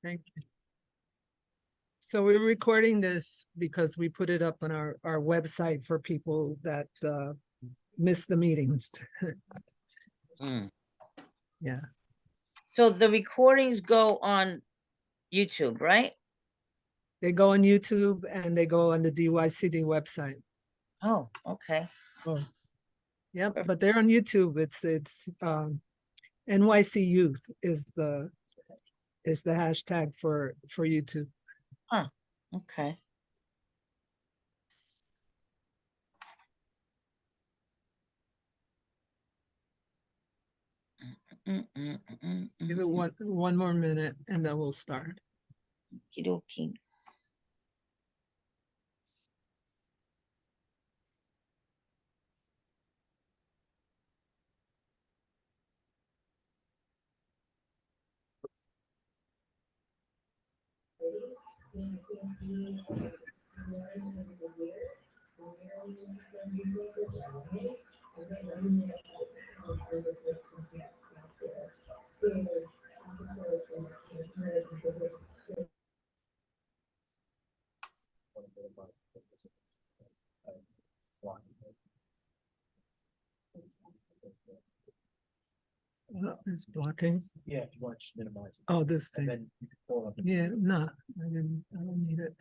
Thank you. So we're recording this because we put it up on our website for people that miss the meetings. Yeah. So the recordings go on YouTube, right? They go on YouTube and they go on the DYCD website. Oh, okay. Oh, yep. But they're on YouTube. It's NYC Youth is the hashtag for YouTube. Huh. Okay. Give it one more minute and then we'll start. Okey-dokey. It's blocking. Yeah, if you want to just minimize it. Oh, this And thing. then you can pull it up. Yeah, no, I don't need it.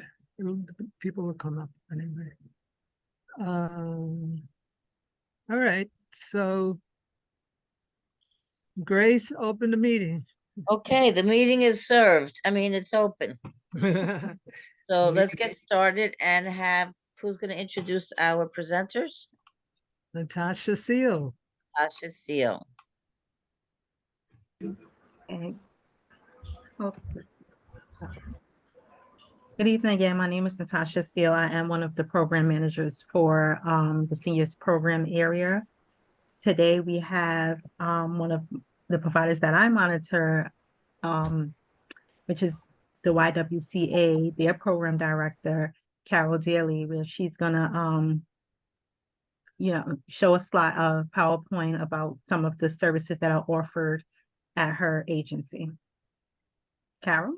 People will come up anyway. All right, so Grace, open the meeting. Okay, the meeting is served. I mean, it's open. So let's get started and have, who's going to introduce our presenters? Natasha Seal. Tasha Seal. Okay. Good evening again. My name is Natasha Seal. I am one of the program managers for the seniors program area. Today we have one of the providers that I monitor, which is the YWCA, their program director, Carol Daly, where she's gonna show a slide of PowerPoint about some of the services that are offered at her agency. Carol?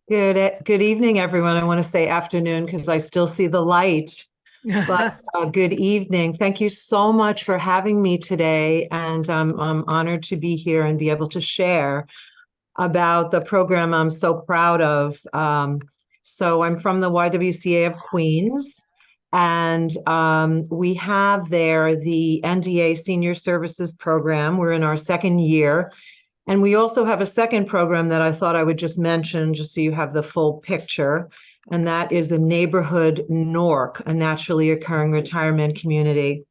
Good evening, everyone. I want to say afternoon because I still see the light. But good evening. Thank you so much for having me today. And I'm honored to be here and be able to share about the program I'm so proud of. So I'm from the YWCA of Queens. And we have there the NDA Senior Services Program. We're in our second year. And we also have a second program that I thought I would just mention, just so you have the full picture. And that is a neighborhood NORC, a naturally occurring retirement community.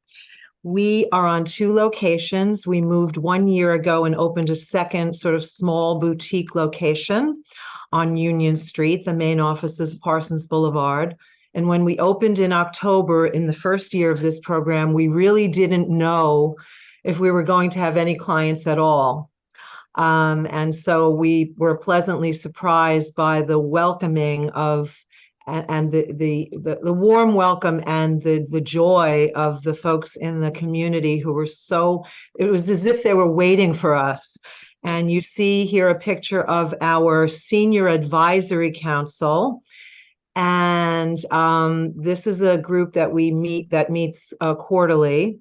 We are on 2 locations. We moved 1 year ago and opened a second sort of small boutique location on Union Street. The main office is Parsons Boulevard. And when we opened in October, in the first year of this program, we really didn't know if we were going to have any clients at all. And so we were pleasantly surprised by the welcoming of and the warm welcome and the joy of the folks in the community who were it was as if they were waiting for us. And you see here a picture of our Senior Advisory Council. And this is a group that meets quarterly.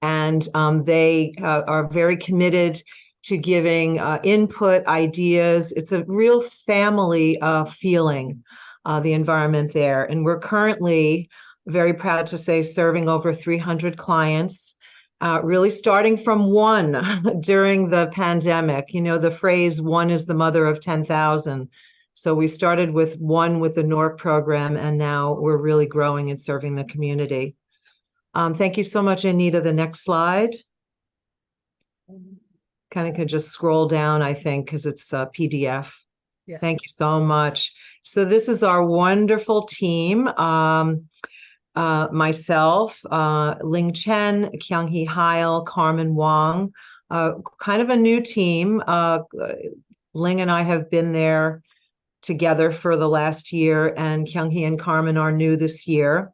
And they are very committed to giving input, ideas. It's a real family feeling, the environment there. And we're currently, very proud to say, serving over 300 clients, really starting from 1 during the pandemic. You know, the phrase, 1 is the mother of 10,000. So we started with 1 with the NORC program, and now we're really growing and serving the community. Thank you so much, Anita. The next slide. Kind of could just scroll down, I think, because it's a PDF. Yes. Thank you so much. So this is our wonderful team. Myself, Ling Chen, Kyung-hee Heil, Carmen Wong, kind of a new team. Ling and I have been there together for the last year, and Kyung-hee and Carmen are new this year.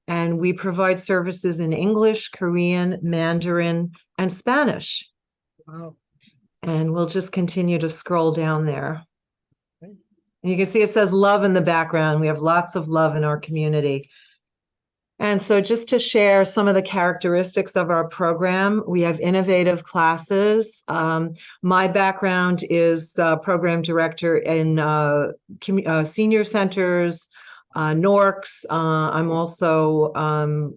And we provide services in English, Korean, Mandarin, and Spanish. Wow. And we'll just continue to scroll down there. And you can see it says love in the background. We have lots of love in our community. And so just to share some of the characteristics of our program, we have innovative classes. My background is program director in senior centers, NORCs. I'm also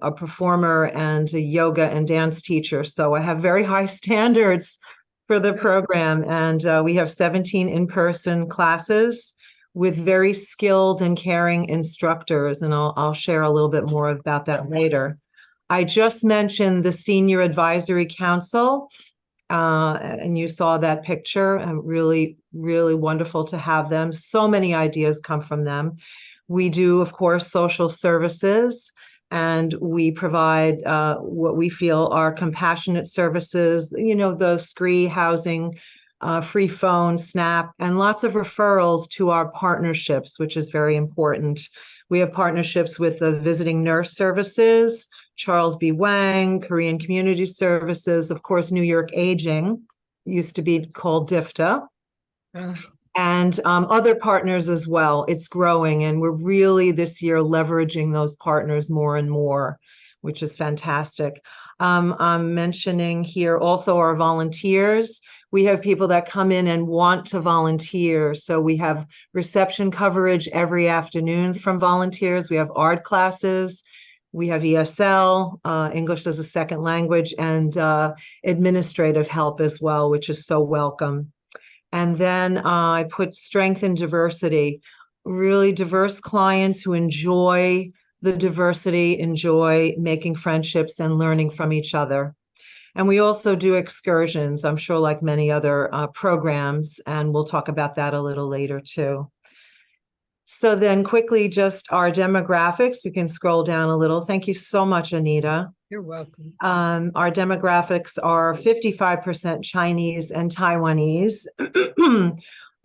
a performer and a yoga and dance teacher. So I have very high standards for the program. And we have 17 in-person classes with very skilled and caring instructors, and I'll share a little bit more about that later. I just mentioned the Senior Advisory Council, and you saw that picture, and really, really wonderful to have them. So many ideas come from them. We do, of course, social services, and we provide what we feel are compassionate services, the SCREE housing, free phone, SNAP, and lots of referrals to our partnerships, which is very important. We have partnerships with the Visiting Nurse Services, Charles B. Wang, Korean Community Services, of course, New York Aging, used to be called DIFTA, and other partners as well. It's growing, and we're really this year leveraging those partners more and more, which is fantastic. I'm mentioning here also our volunteers. We have people that come in and want to volunteer. So we have reception coverage every afternoon from volunteers. We have art classes. We have ESL, English as a second language, and administrative help as well, which is so welcome. And then I put strength and diversity, really diverse clients who enjoy the diversity, enjoy making friendships and learning from each other. And we also do excursions, I'm sure, like many other programs, and we'll talk about that a little later too. So then quickly, just our demographics. We can scroll down a little. Thank you so much, Anita. You're welcome. Our demographics are 55% Chinese and Taiwanese,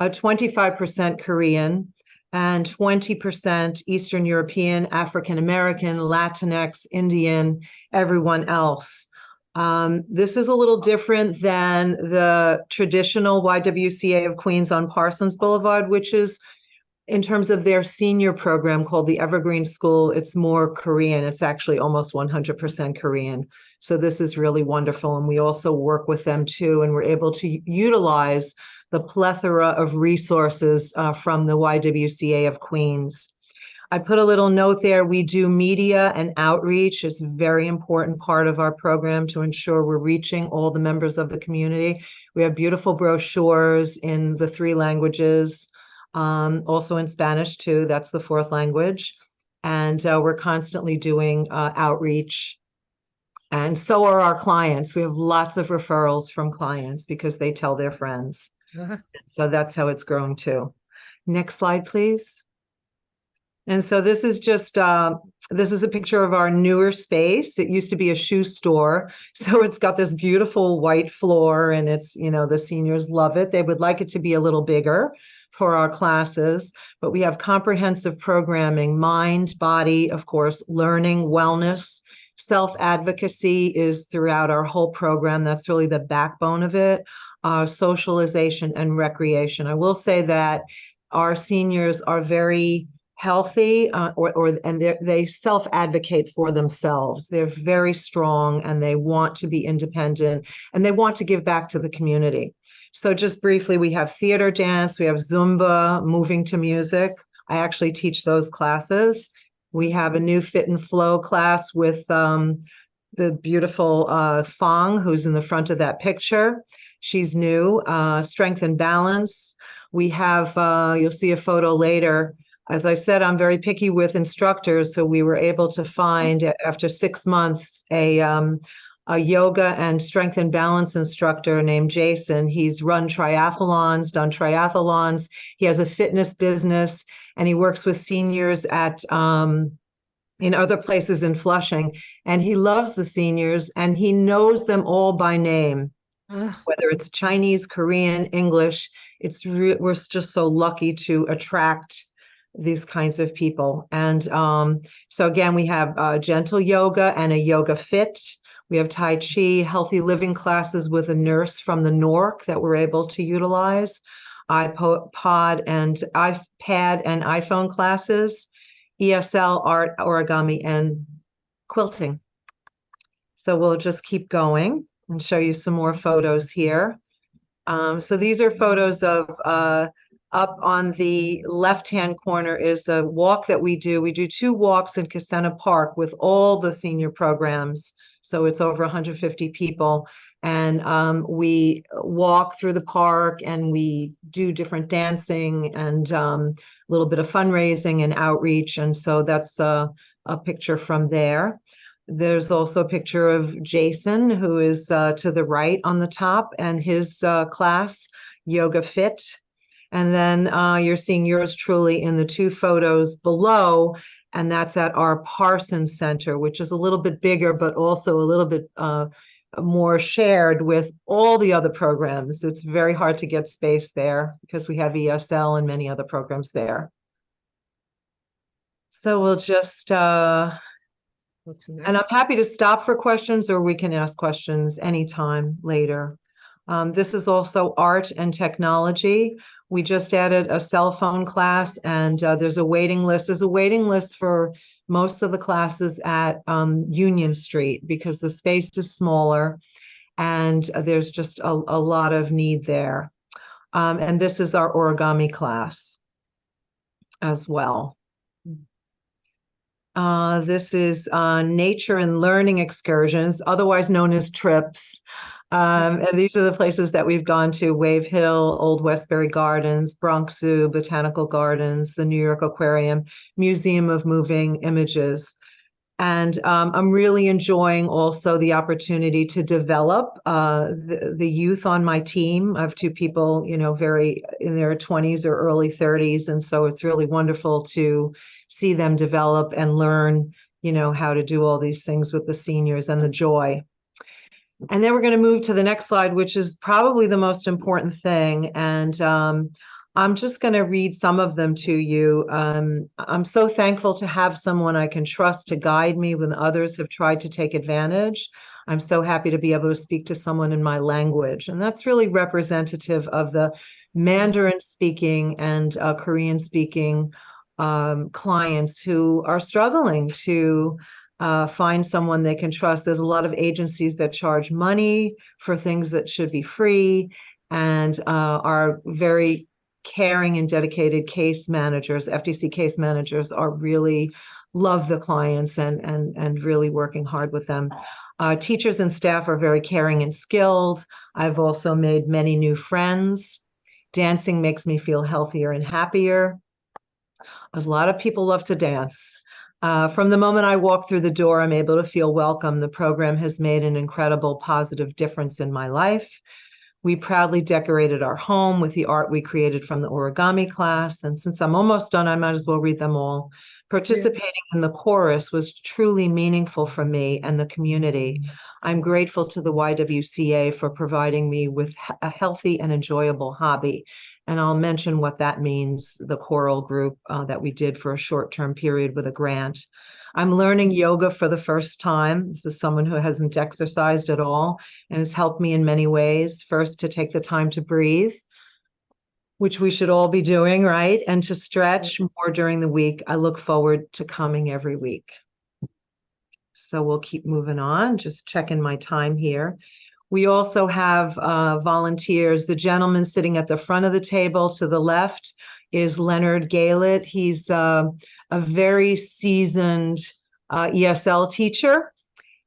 25% Korean, and 20% Eastern European, African American, Latinx, Indian, everyone else. This is a little different than the traditional YWCA of Queens on Parsons Boulevard, which is, in terms of their senior program called the Evergreen School, it's more Korean. It's actually almost 100% Korean. So this is really wonderful. And we also work with them too, and we're able to utilize the plethora of resources from the YWCA of Queens. I put a little note there. We do media and outreach. It's a very important part of our program to ensure we're reaching all the members of the community. We have beautiful brochures in the 3 languages, also in Spanish too. That's the 4th language. And we're constantly doing outreach. And so are our clients. We have lots of referrals from clients because they tell their friends. So that's how it's growing too. Next slide, please. And so this is just, this is a picture of our newer space. It used to be a shoe store. So it's got this beautiful white floor, and it's, the seniors love it. They would like it to be a little bigger for our classes, but we have comprehensive programming, mind, body, of course, learning, wellness, self-advocacy is throughout our whole program. That's really the backbone of it, socialization and recreation. I will say that our seniors are very healthy, and they self-advocate for themselves. They're very strong, and they want to be independent, and they want to give back to the community. So just briefly, we have theater dance, we have Zumba, moving to music. I actually teach those classes. We have a new fit and flow class with the beautiful Fong, who's in the front of that picture. She's new. Strength and balance. We have, you'll see a photo later. As I said, I'm very picky with instructors, so we were able to find, after 6 months, a yoga and strength and balance instructor named Jason. He's run triathlons, done triathlons. He has a fitness business, and he works with seniors at in other places in Flushing. And he loves the seniors, and he knows them all by name, whether it's Chinese, Korean, English. We're just so lucky to attract these kinds of people. And so again, we have gentle yoga and a yoga fit. We have Tai Chi, healthy living classes with a nurse from the NORC that we're able to utilize. iPod and iPad and iPhone classes, ESL, art, origami, and quilting. So we'll just keep going and show you some more photos here. So these are photos of up on the left-hand corner is a walk that we do. We do 2 walks in Casena Park with all the senior programs. So it's over 150 people. And we walk through the park and we do different dancing and a little bit of fundraising and outreach. And so that's a picture from there. There's also a picture of Jason, who is to the right on the top, and his class, Yoga Fit. And then you're seeing yours truly in the 2 photos below, and that's at our Parsons Center, which is a little bit bigger, but also a little bit more shared with all the other programs. It's very hard to get space there because we have ESL and many other programs there. So we'll just... What's And I'm next? happy to stop for questions, or we can ask questions anytime later. This is also art and technology. We just added a cell phone class, and there's a waiting list. There's a waiting list for most of the classes at Union Street because the space is smaller and there's just a lot of need there. And this is our origami class as well. This is nature and learning excursions, otherwise known as trips. And these are the places that we've gone to: Wave Hill, Old Westbury Gardens, Bronx Zoo, Botanical Gardens, the New York Aquarium, Museum of Moving Images. And I'm really enjoying also the opportunity to develop the youth on my team. I have 2 people, very in their 20s or early 30s. And so it's really wonderful to see them develop and learn, how to do all these things with the seniors and the joy. And then we're going to move to the next slide, which is probably the most important thing. And I'm just going to read some of them to you. I'm so thankful to have someone I can trust to guide me when others have tried to take advantage. I'm so happy to be able to speak to someone in my language. And that's really representative of the Mandarin speaking and Korean speaking clients who are struggling to find someone they can trust. There's a lot of agencies that charge money for things that should be free, and are very caring and dedicated case managers. FTC case managers are really love the clients and really working hard with them. Teachers and staff are very caring and skilled. I've also made many new friends. Dancing makes me feel healthier and happier. A lot of people love to dance. From the moment I walk through the door, I'm able to feel welcome. The program has made an incredible positive difference in my life. We proudly decorated our home with the art we created from the origami class. And since I'm almost done, I might as well read them all. Participating in the chorus was truly meaningful for me and the community. I'm grateful to the YWCA for providing me with a healthy and enjoyable hobby. And I'll mention what that means, the choral group that we did for a short-term period with a grant. I'm learning yoga for the first time. This is someone who hasn't exercised at all, and it's helped me in many ways. First, to take the time to breathe, which we should all be doing, right? And to stretch more during the week. I look forward to coming every week. So we'll keep moving on, just checking my time here. We also have volunteers. The gentleman sitting at the front of the table to the left is Leonard Gaylett. He's a very seasoned ESL teacher,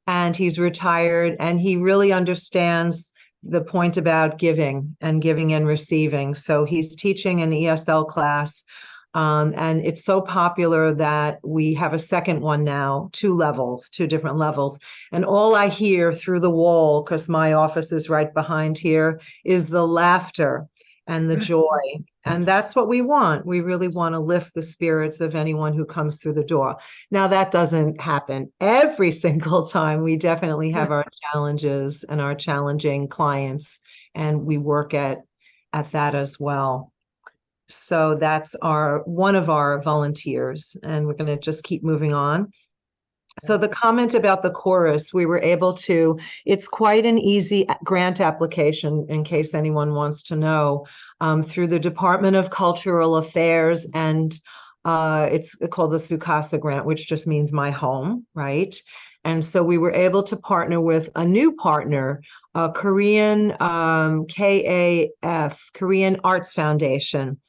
and he's retired, and he really understands the point about giving and receiving. So he's teaching an ESL class, and it's so popular that we have a second one now, 2 different levels. And all I hear through the wall, because my office is right behind here, is the laughter and the joy. And that's what we want. We really want to lift the spirits of anyone who comes through the door. Now, that doesn't happen every single time. We definitely have our challenges and our challenging clients, and we work at that as well. So that's one of our volunteers, and we're going to just keep moving on. So the comment about the chorus, we were able to, it's quite an easy grant application in case anyone wants to know, through the Department of Cultural Affairs, and it's called the Sukasa grant, which just means my home, right? And so we were able to partner with a new partner, Korean KAF, Korean Arts Foundation,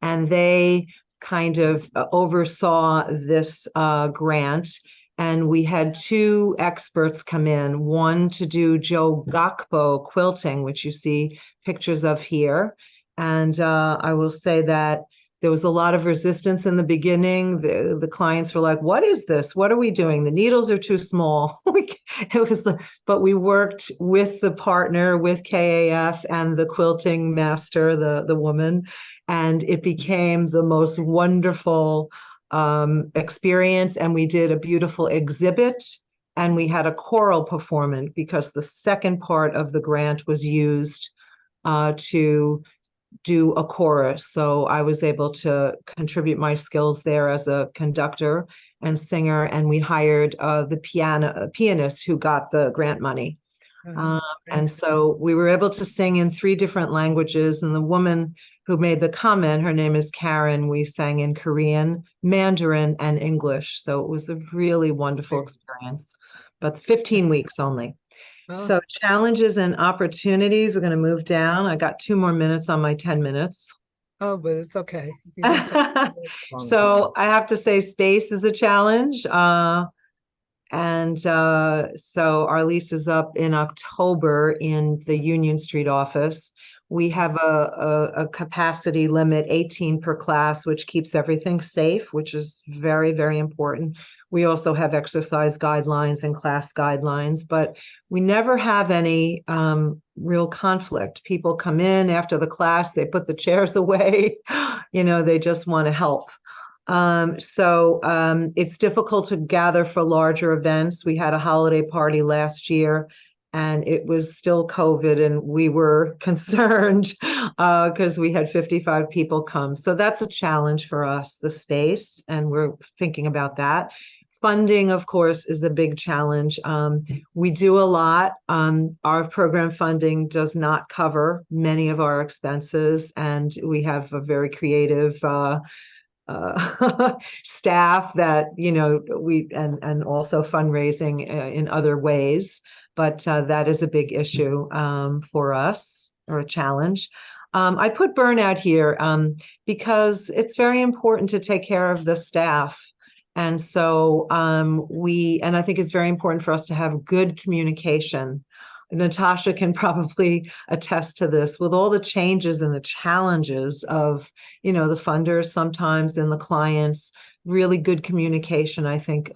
and they kind of oversaw this grant. And we had two experts come in, one to do Jogakbo quilting, which you see pictures of here. And I will say that there was a lot of resistance in the beginning. The clients were like, what is this? What are we doing? The needles are too small. But we worked with the partner, with KAF and the quilting master, the woman, and it became the most wonderful experience. And we did a beautiful exhibit, and we had a choral performance because the second part of the grant was used to do a chorus. So I was able to contribute my skills there as a conductor and singer, and we hired the pianist who got the grant money. And so we were able to sing in 3 different languages. And the woman who made the comment, her name is Karen, we sang in Korean, Mandarin, and English. So it was a really wonderful experience, but 15 weeks only. So challenges and opportunities, we're going to move down. I got 2 more minutes on my 10 minutes. Oh, but it's okay. So I have to say space is a challenge. So our lease is up in October in the Union Street office. We have a capacity limit, 18 per class, which keeps everything safe, which is very, very important. We also have exercise guidelines and class guidelines, but we never have any real conflict. People come in after the class, they put the chairs away, they just want to help. It's difficult to gather for larger events. We had a holiday party last year, and it was still COVID, and we were concerned because we had 55 people come. So that's a challenge for us, the space, and we're thinking about that. Funding, of course, is a big challenge. We do a lot. Our program funding does not cover many of our expenses, and we have a very creative staff that we and also fundraising in other ways, but that is a big issue for us, or a challenge. I put burnout here because it's very important to take care of the staff, and so and I think it's very important for us to have good communication. Natasha can probably attest to this, with all the changes and the challenges of, the funders sometimes and the clients. Really good communication, I think,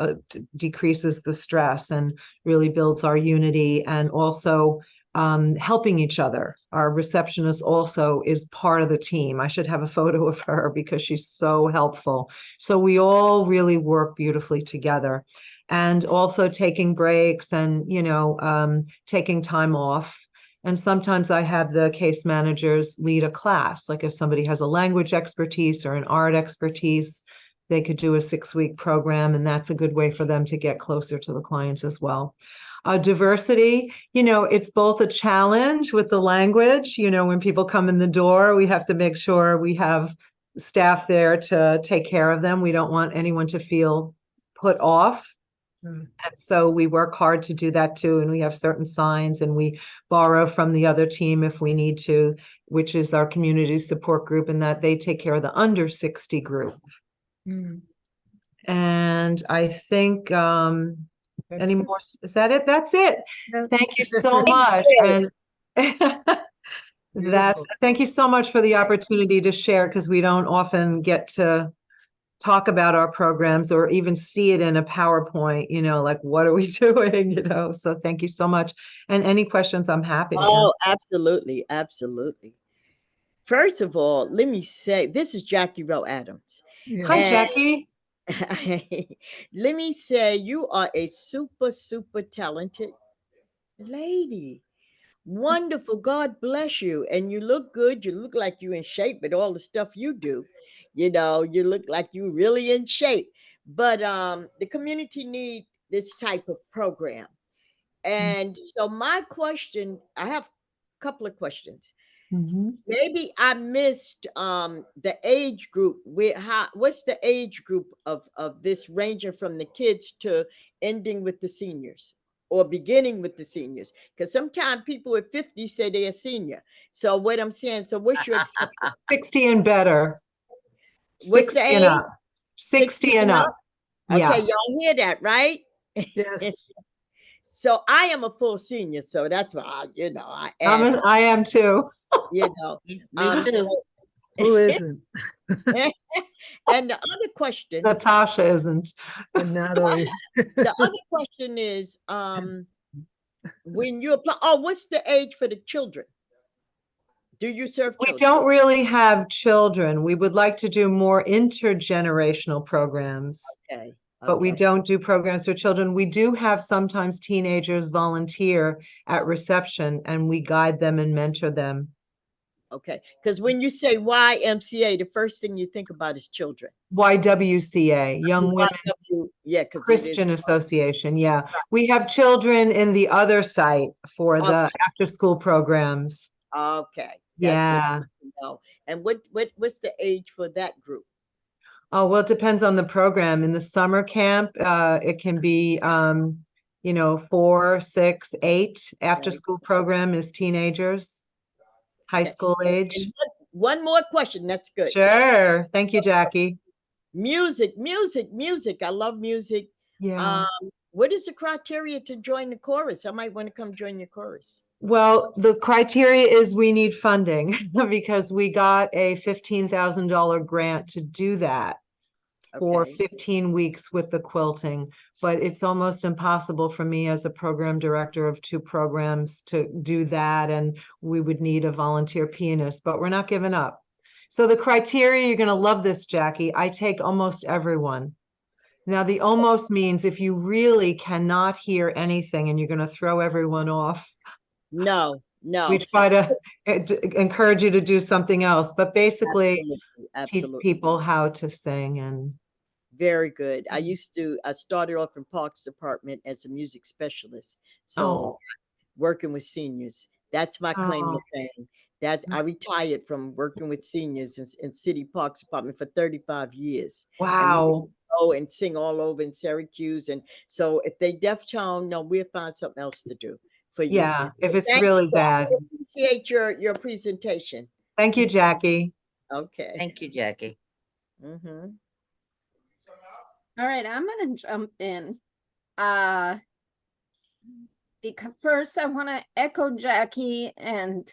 decreases the stress and really builds our unity, and also helping each other. Our receptionist also is part of the team. I should have a photo of her because she's so helpful. So we all really work beautifully together. And also taking breaks and, taking time off. And sometimes I have the case managers lead a class. Like if somebody has a language expertise or an art expertise, they could do a 6-week program, and that's a good way for them to get closer to the clients as well. Diversity, it's both a challenge with the language. When people come in the door, we have to make sure we have staff there to take care of them. We don't want anyone to feel put off. And so we work hard to do that too. And we have certain signs, and we borrow from the other team if we need to, which is our community support group, and that they take care of the under 60 group. And I think, any more? Is that it? That's it. Thank you so much. And thank you so much for the opportunity to share, because we don't often get to talk about our programs or even see it in a PowerPoint, like what are we doing, so thank you so much. And any questions, I'm happy to answer. Absolutely. Absolutely. First of all, let me say, this is Jackie Rowe Adams. Hi, Jackie. Let me say, you are a super, super talented lady. Wonderful. God bless you. And you look good. You look like you're in shape, but all the stuff you do, you look like you're really in shape. But the community need this type of program. And so my question, I have a couple of questions. Mhm. Maybe I missed the age group. What's the age group of this, ranging from the kids to ending with the seniors or beginning with the seniors? Because sometimes people at 50 say they're a senior. So what I'm saying, so what's your exception? 60 and better. What's the 60 and age? up. 60 and up. Okay, Yeah. y'all hear that, right? Yes. So I am a full senior, so that's why I asked, I am too. you know. Me Um, too. Who isn't? and the other question, Natasha isn't. And Natalie. the other question is, when you apply, oh, what's the age for the children? Do you serve We children? don't really have children. We would like to do more intergenerational programs, Okay. but we Okay. don't do programs for children. We do have sometimes teenagers volunteer at reception, and we guide them and mentor them. Okay. Because when you say YMCA, the first thing you think about is children. YWCA, Young Women Yeah, because Christian Association. Yeah. We have children in the other site for the after-school programs. Okay. That's Yeah. what I want to know. And what's the age for that group? Oh, well, it depends on the program. In the summer camp, it can be, 4, 6, 8. After school program is teenagers, high Okay. school age. And one more question. That's good. Sure. Thank you, Jackie. Music. I love music. Yeah. What is the criteria to join the chorus? I might want to come join your chorus. Well, the criteria is we need funding because we got a $15,000 grant to do that for Okay. 15 weeks with the quilting, but it's almost impossible for me as a program director of 2 programs to do that, and we would need a volunteer pianist, but we're not giving up. So the criteria, you're going to love this, Jackie. I take almost everyone. Now, the almost means if you really cannot hear anything and you're going to throw everyone off, No. we try to encourage you to do something else, but basically teach Absolutely. people how to sing. And Very good. I started off in Parks Department as a music specialist. So working with seniors, that's my claim to fame. That I retired from working with seniors in City Parks Department for 35 years. wow. And go and sing all over in Syracuse. And so if they deaf tone, no, we'll find something else to do for you. Yeah, if it's Thank really you. bad. I appreciate your presentation. Thank you, Jackie. Okay. Thank you, Jackie. Mm-hmm. All right, I'm gonna jump in. Because first I want to echo Jackie and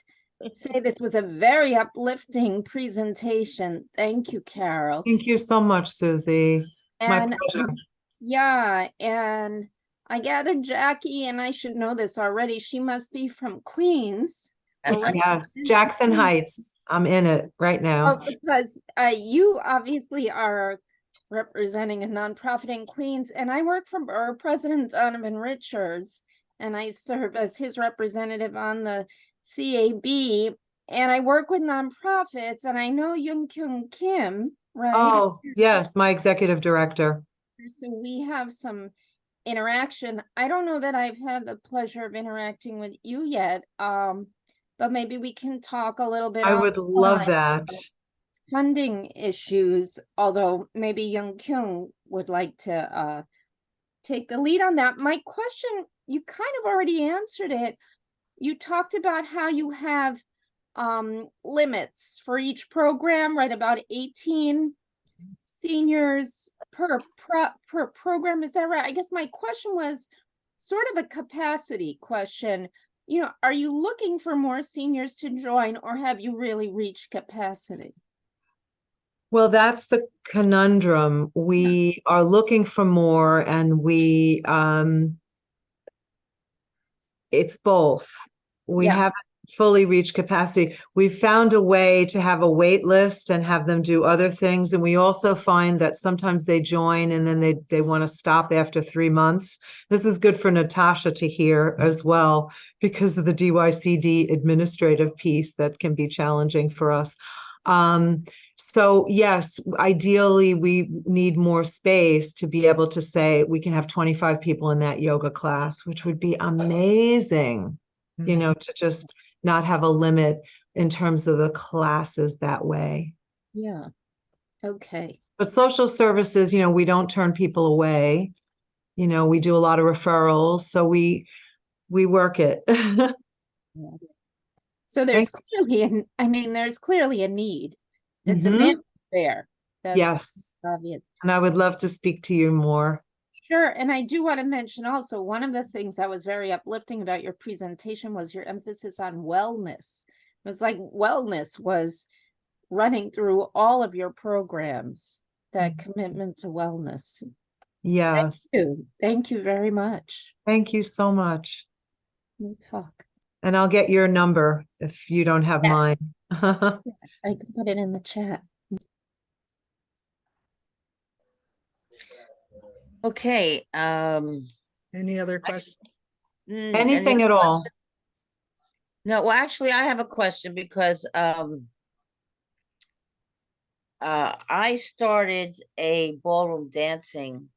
say this was a very uplifting presentation. Thank you, Carol. Thank you so much, Susie. My And pleasure. yeah, and I gathered Jackie, and I should know this already. She must be from Queens. or Yes, Jackson Heights. I'm in it right now. Oh, because you obviously are representing a nonprofit in Queens, and I work for Borough President Donovan Richards, and I serve as his representative on the CAB, and I work with nonprofits, and I know Young Kyung Kim, right? Oh, yes, my executive director. So we have some interaction. I don't know that I've had the pleasure of interacting with you yet, but maybe we can talk a little bit. I would love that. Funding issues, although maybe Young Kyung would like to take the lead on that. My question, you kind of already answered it. You talked about how you have limits for each program, right? About 18 seniors per program. Is that right? I guess my question was sort of a capacity question. Are you looking for more seniors to join, or have you really reached capacity? Well, that's the conundrum. We are looking for more, and it's both. We haven't fully reached capacity. We've found a way to have a wait list and have them do other things. And we also find that sometimes they join and then they want to stop after 3 months. This is good for Natasha to hear as well, because of the DYCD administrative piece that can be challenging for us. So yes, ideally we need more space to be able to say we can have 25 people in that yoga class, which would be amazing, you know, to just not have a limit in terms of the classes that way. Yeah. Okay. But social services, you know, we don't turn people away. You know, we do a lot of referrals, so we work it. Yeah. So there's clearly there's clearly a need. The Mhm. demand is there. That's Yes. obvious. And I would love to speak to you more. Sure. And I do want to mention also one of the things that was very uplifting about your presentation was your emphasis on wellness. It was like wellness was running through all of your programs, that commitment to wellness. Yes. Thank you very much. Thank you so much. We'll talk. And I'll get your number if you don't have Yes. mine. I can put it in the chat. Okay, Any other questions? any Anything other at all. questions? No, well, actually, I have a question because I started a ballroom dancing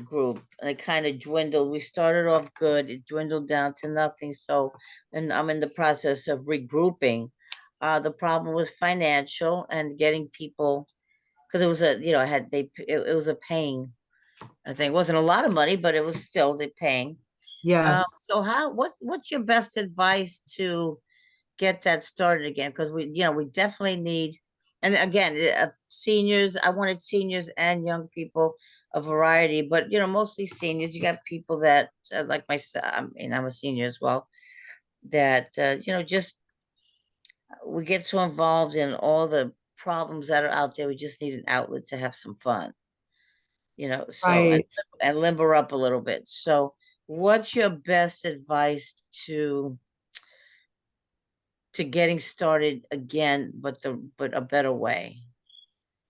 group, and it kind of dwindled. We started off good, it dwindled down to nothing. So, and I'm in the process of regrouping. The problem was financial and getting people, because it was a, you know, it was a paying. I think it wasn't a lot of money, but it was still the paying. Yes. So what's your best advice to get that started again? Because we definitely need, and again, seniors, I wanted seniors and young people, a variety, but mostly seniors. You got people that like myself, I mean, I'm a senior as well, that just we get so involved in all the problems that are out there. We just need an outlet to have some fun, so Right. and limber up a little bit. So what's your best advice to getting started again, but a better way?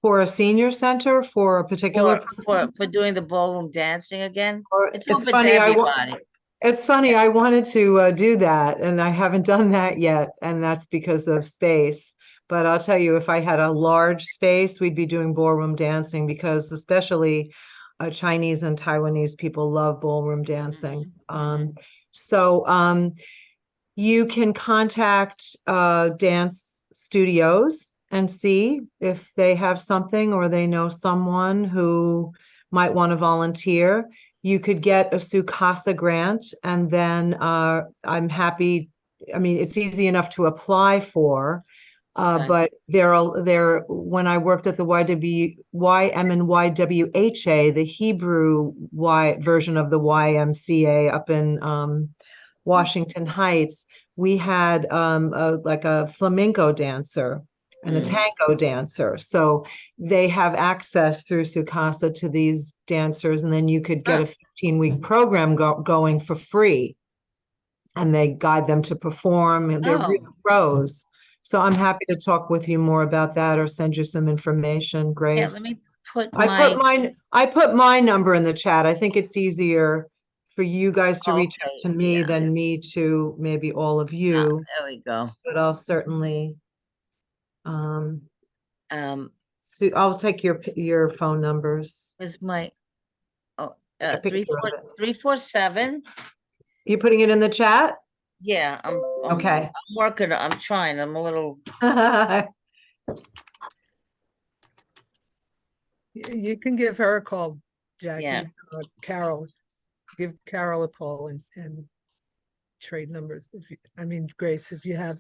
For a senior center, for a particular For doing the ballroom dancing again? Or- It's it's open to funny, everybody. It's funny, I wanted to do that, and I haven't done that yet, and that's because of space. But I'll tell you, if I had a large space, we'd be doing ballroom dancing, because especially Chinese and Taiwanese people love ballroom dancing. So you can contact dance studios and see if they have something, or they know someone who might want to volunteer. You could get a Sukasa grant, and then I'm happy. I mean, it's easy enough to apply for, Okay. but there. When I worked at the YWCA, the Hebrew version of the YMCA up in Washington Heights, we had like a flamenco dancer and a tango dancer. So they have access through Sukasa to these dancers, and then you could get a 15-week program going for free. And they guide them to perform, and they're real pros. So I'm happy to talk with you more about that, or send you some information, Grace. Yeah, let me put I put my number in the chat. I think it's easier for you guys to reach out to Okay, me yeah. than me to maybe all of you. There we go. But I'll certainly so I'll take your phone numbers. Where's my A picture of it. 347. You putting it in the chat? Yeah, I'm Okay. I'm working. I'm trying. I'm a little. You can give her a call, Jackie. Yeah. Carol. Give Carol a call and trade numbers. Grace, if you have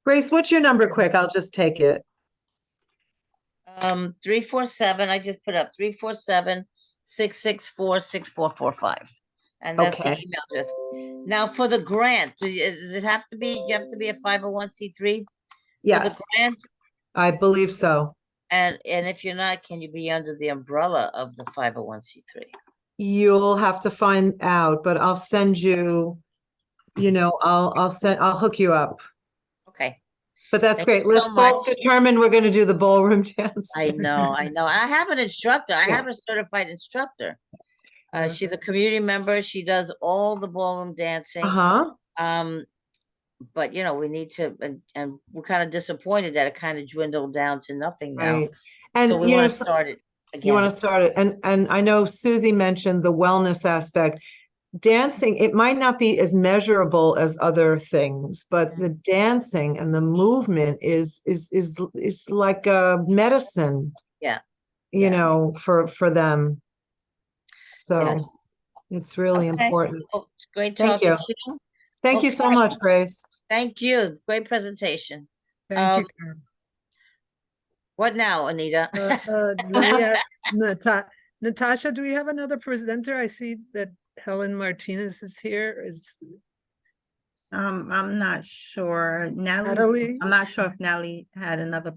Grace, what's your number quick? I'll just take it. 347. I just put up 347-664-6445. And that's the Okay. email address. Now for the grant, does it have to be, you have to be a 501c3 for the Yes, grant? I believe so. And if you're not, can you be under the umbrella of the 501c3? You'll have to find out, but I'll send you, I'll hook you up. Okay. But that's Thank great. you Let's so both much. determine we're going to do the ballroom dance. I know. I have an instructor. I Yeah. have a certified instructor. She's a community member. She does all the ballroom dancing. Uh-huh. but you know, we need to, and we're kind of disappointed that it kind of dwindled down to nothing now. Right. So And we you know, want to start it you want again. to start it. And I know Susie mentioned the wellness aspect. Dancing, it might not be as measurable as other things, but the dancing and the movement is like a medicine, Yeah. you Yeah. know, for them. So Yes. it's really Okay. important. Well, it's great Thank talking you. to you. Thank you so Okay. much, Grace. Thank you. Great presentation. Thank you, Um, Karen. What now, Anita? Let me ask Natasha, do we have another presenter? I see that Helen Martinez is here. Is I'm not sure. Natalie? I'm not sure if Natalie had another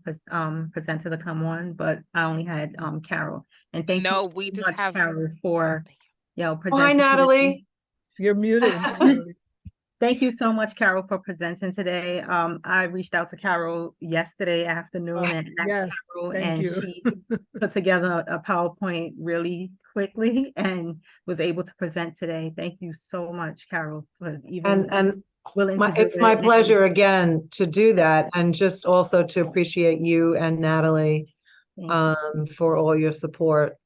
presenter to come on, but I only had Carol. And thank No, you we so just much, have. Carol, for Oh, hi, presenting today. Natalie. You're muted, Natalie. Thank you so much, Carol, for presenting today. I reached out to Carol yesterday afternoon and asked Yes, Carol, thank and you. she put together a PowerPoint really quickly and was able to present today. Thank you so much, Carol, for even And willing to do it's my it. pleasure again to do that, and just also to appreciate you and Natalie for all your support.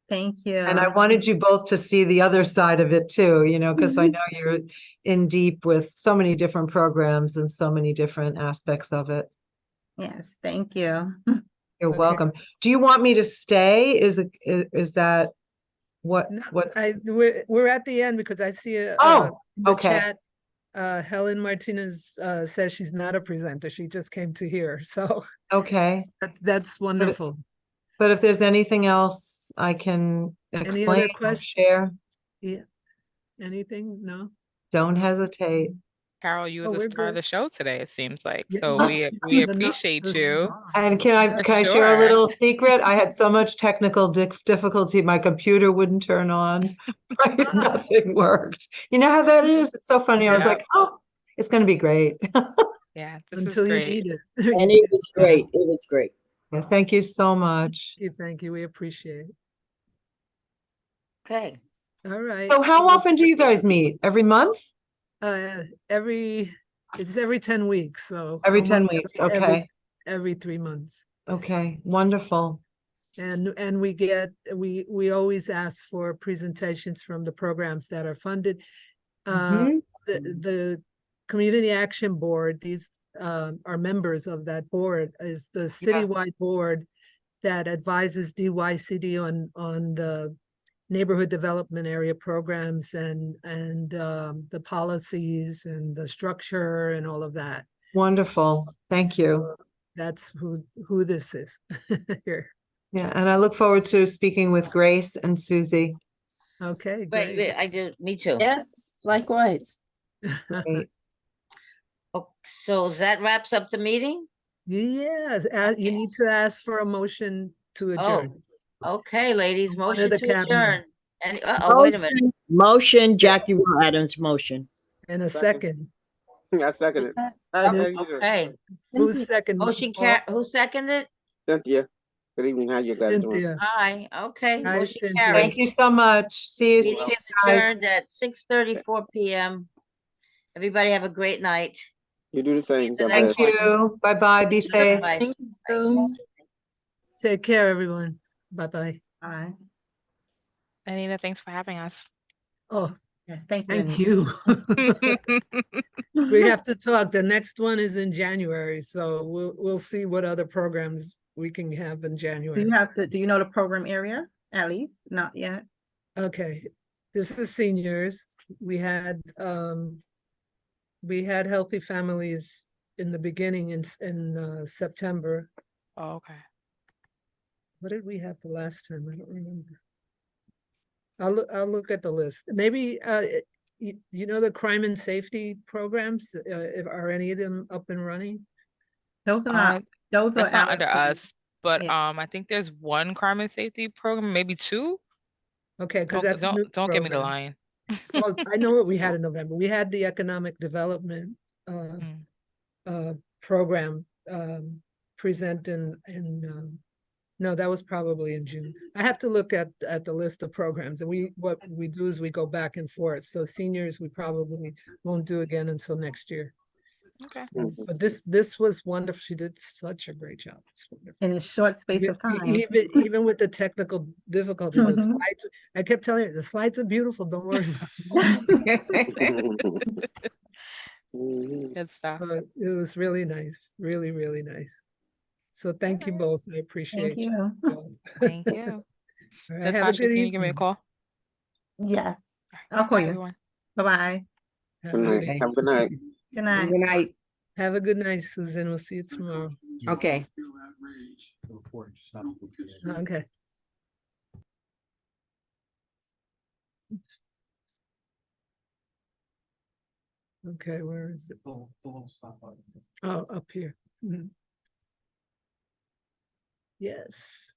Thank you. And I wanted you both to see the other side of it too, you know, because I know you're in deep with so many different programs and so many different aspects of it. Yes, thank you. You're Okay. welcome. Do you want me to stay? Is that what No, what's we're at the end because I see in oh, the okay. chat, Helen Martinez says she's not a presenter. She just came to hear. So Okay. that's wonderful. But if there's anything else I can Any explain other or questions? share, Yeah. Anything? No? don't hesitate. Carol, you Oh, were the we're star of good. the show today, it seems like. Yeah, So yes, we the no- appreciate the you. And can I For share a sure. little secret? I had so much technical difficulty, my computer wouldn't turn on. Nothing worked. You know how that is? It's so funny. I was Yeah. like, oh, it's going to be great. Yeah, this is Until you great. need it. And it was great. It was great. Yeah, thank you so much. Thank you. We appreciate it. Okay. All right. So how often do you guys meet? Every month? It's every 10 weeks. So Every 10 almost weeks. every- Okay. every 3 months. Okay. Wonderful. And we always ask for presentations from the programs that are funded. Mhm. The Community Action Board, these are members of that board, is the citywide board that advises DYCD on the neighborhood development area programs and the policies and the structure and all of that. Wonderful. Thank you. So that's who this is here. Yeah, and I look forward to speaking with Grace and Susie. Okay, Wait, great. I do. Me too. Yes, likewise. Great. Oh, so that wraps up the meeting? Yes, you need to ask for a motion to adjourn. Okay, ladies, One of motion the to cabinet. adjourn. And, wait a minute. Motion, Jackie Will Adams motion. And a second. I second it. Okay. Who's second? Motion Paul? who seconded? Cynthia, good evening. How you guys doing? Cynthia. Aye, okay, Hi, motion Cynthia. carries. Thank you so much. See you Meeting is guys. adjourned at 6:34 p.m. Everybody have a great night. You do the same. the God next bless. Thank you. Bye-bye. Be safe. Bye. Take care, everyone. Bye-bye. All right. Anita, thanks for having us. Oh, Yes, thank thank you. you. We have to talk. The next one is in January, so we'll see what other programs we can have in Do January. you know the program area, at least? Not yet. Okay, this is seniors. We had healthy families in the beginning in September. Oh, okay. What did we have the last time? I don't remember. I'll look at the list. Maybe you know the crime and safety programs. Are any of them up and running? Those are not, those are That's not under allocated. us, but Yeah. I think there's one crime and safety program, maybe two. Okay, because that's a new Don't give me the program. line. Well, I know what we had in November. We had the economic development program present in no, that was probably in June. I have to look at the list of programs, and what we do is we go back and forth. So seniors, we probably won't do again until next year. Okay. Mhm. But this was wonderful. She did such a great job. It's wonderful. In a short space of time. Even with the technical difficulty, the Mhm. slides, I kept telling her, the slides are beautiful, don't worry about it. Mhm. Good stuff. But it was really nice, really, really nice. So thank you Alright. both. I Thank appreciate you. you. both. Thank you. All right, have a Natasha, good can you give me a evening. call? Yes, Alright, I'll call bye, you. everyone. Bye-bye. Have Good a night. good evening. Have a good night. Good night. Good night. Have a good night, Susan. We'll see you tomorrow. Okay. Okay. Okay, where is it? Oh, up here. Mhm. Yes.